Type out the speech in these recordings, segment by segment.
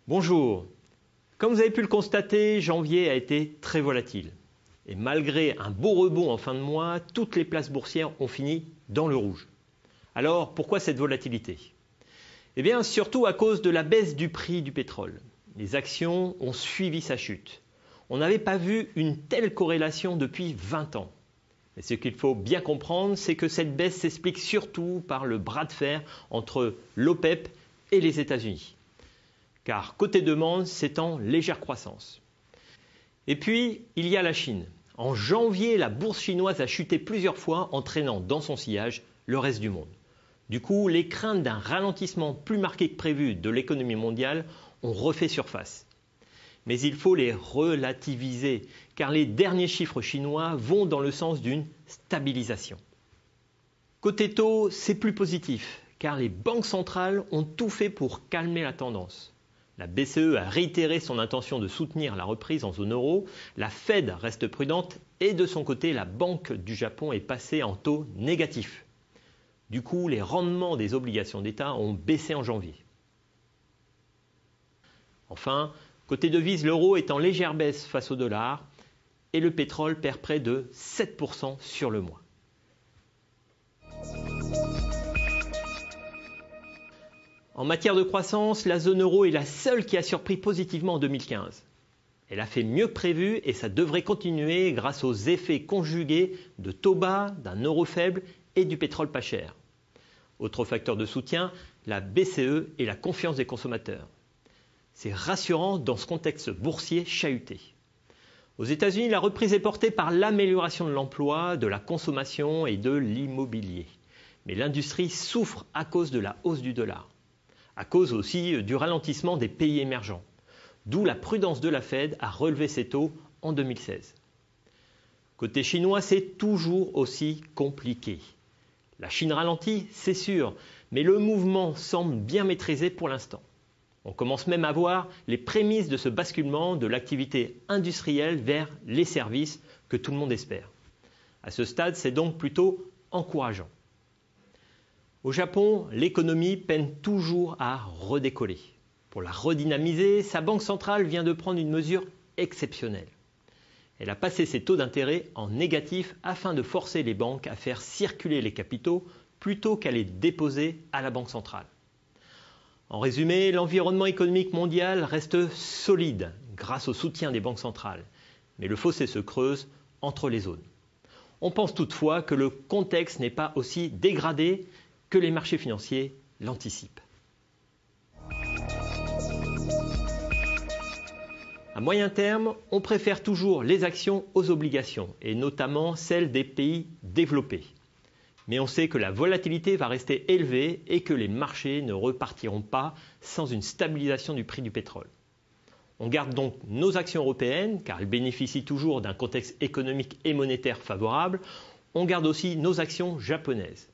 Bonjour. Comme vous avez pu le constater, janvier a été très volatile. Et malgré un beau rebond en fin de mois, toutes les places boursières ont fini dans le rouge. Alors, pourquoi cette volatilité? Eh bien, surtout à cause de la baisse du prix du pétrole. Les actions ont suivi sa chute. On n'avait pas vu une telle corrélation depuis 20 ans. Mais ce qu'il faut bien comprendre, c'est que cette baisse s'explique surtout par le bras de fer entre l'OPEP et les États-Unis. Car côté demande, c'est en légère croissance. Et puis, il y a la Chine. En janvier, la bourse chinoise a chuté plusieurs fois, entraînant dans son sillage le reste du monde. Du coup, les craintes d'un ralentissement plus marqué que prévu de l'économie mondiale ont refait surface. Mais il faut les relativiser, car les derniers chiffres chinois vont dans le sens d'une stabilisation. Côté taux, c'est plus positif, car les banques centrales ont tout fait pour calmer la tendance. La BCE a réitéré son intention de soutenir la reprise en zone euro, la Fed reste prudente et de son côté, la Banque du Japon est passée en taux négatif. Du coup, les rendements des obligations d'État ont baissé en janvier. Enfin, côté devise, l'euro est en légère baisse face au dollar et le pétrole perd près de 7% sur le mois. En matière de croissance, la zone euro est la seule qui a surpris positivement en 2015. Elle a fait mieux que prévu et ça devrait continuer grâce aux effets conjugués de taux bas, d'un euro faible et du pétrole pas cher. Autre facteur de soutien, la BCE et la confiance des consommateurs. C'est rassurant dans ce contexte boursier chahuté. Aux États-Unis, la reprise est portée par l'amélioration de l'emploi, de la consommation et de l'immobilier. Mais l'industrie souffre à cause de la hausse du dollar, à cause aussi du ralentissement des pays émergents, d'où la prudence de la Fed à relever ses taux en 2016. Côté chinois, c'est toujours aussi compliqué. La Chine ralentit, c'est sûr, mais le mouvement semble bien maîtrisé pour l'instant. On commence même à voir les prémices de ce basculement de l'activité industrielle vers les services que tout le monde espère. À ce stade, c'est donc plutôt encourageant. Au Japon, l'économie peine toujours à redécoller. Pour la redynamiser, sa banque centrale vient de prendre une mesure exceptionnelle. Elle a passé ses taux d'intérêt en négatif afin de forcer les banques à faire circuler les capitaux plutôt qu'à les déposer à la banque centrale. En résumé, l'environnement économique mondial reste solide grâce au soutien des banques centrales, mais le fossé se creuse entre les zones. On pense toutefois que le contexte n'est pas aussi dégradé que les marchés financiers l'anticipent. À moyen terme, on préfère toujours les actions aux obligations, et notamment celles des pays développés. Mais on sait que la volatilité va rester élevée et que les marchés ne repartiront pas sans une stabilisation du prix du pétrole. On garde donc nos actions européennes, car elles bénéficient toujours d'un contexte économique et monétaire favorable. On garde aussi nos actions japonaises.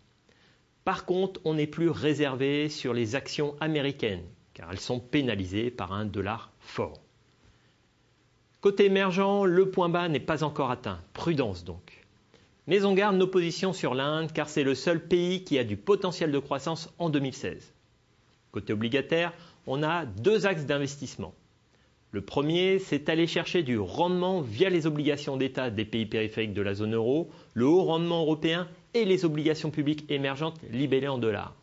Par contre, on n'est plus réservé sur les actions américaines, car elles sont pénalisées par un dollar fort. Côté émergent, le point bas n'est pas encore atteint, prudence donc. Mais on garde nos positions sur l'Inde car c'est le seul pays qui a du potentiel de croissance en 2016. Côté obligataire, on a deux axes d'investissement. Le premier, c'est aller chercher du rendement via les obligations d'État des pays périphériques de la zone euro, le haut rendement européen et les obligations publiques émergentes libellées en dollars.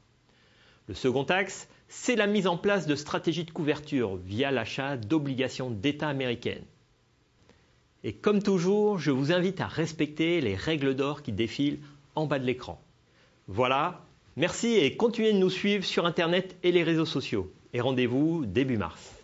Le second axe, c'est la mise en place de stratégies de couverture via l'achat d'obligations d'État américaines. Et comme toujours, je vous invite à respecter les règles d'or qui défilent en bas de l'écran. Voilà, merci et continuez de nous suivre sur Internet et les réseaux sociaux. Et rendez-vous début mars.